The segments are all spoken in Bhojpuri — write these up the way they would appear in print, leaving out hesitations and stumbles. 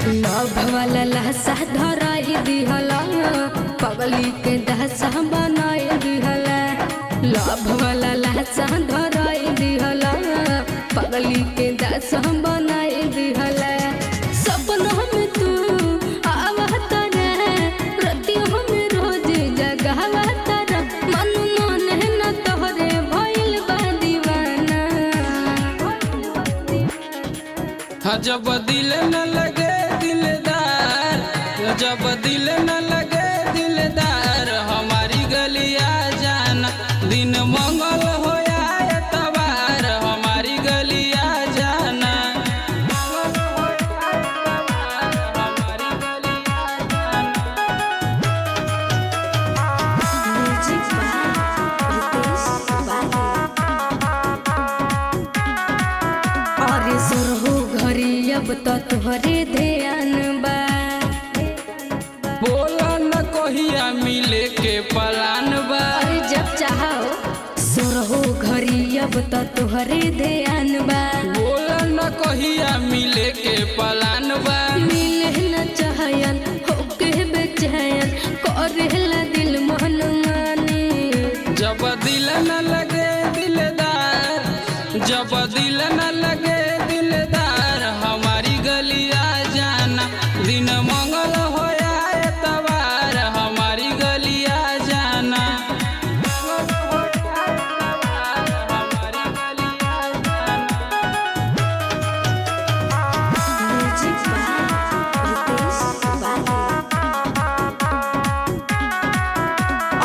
लव वाला लहसा धराई दिहला पगली के दहसा बनाई दिहला। लव वाला लहसा धराई दिहला पगली के दहसा बनाई दिहला। सपना में तू आवत रे रतियों में रोज जगावत रे मन मन न तोहरे भइल बा दीवाना। जब दिल न लगे दिलदार, जब दिल न लगे दिलदार हमारी गलिया जाना। दिन मंगल हो या एतवार हमारी गलिया जाना। अरे सुरहु घरी अब तो तुहरे ध्यान बा। बोला न कहिया मिले के पलान बा। अरे जब चाहो सुरहु घरी अब तो तुहरे ध्यान बा। बोला न कहिया मिले के पलान बा। मिले न चाहयन होके बेचैन करेला दिल मन माने। जब दिल न लगे दिलदार, जब दिल न लगे दिलदार हमारी गलिया जाना। दिन मंगल हो या एतवार हमारी गलिया जाना।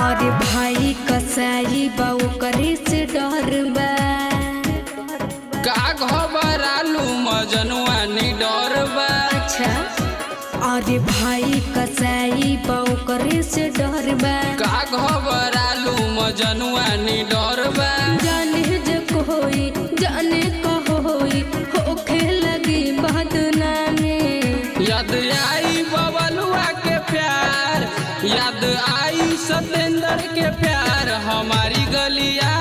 अरे भाई कसाई बाऊ करे से डर बा। का घबरालू मजनुआ नी डर बा। अच्छा अरे भाई कसाई बाऊ करे से डर बा। का घबरालू मजनुआ नी डर बा। जाने जे कोई जाने कहोई होखे लगी बदनामी। याद आई बबलुआ के प्यार, याद आई सतेंद्र के प्यार हमारी गलिया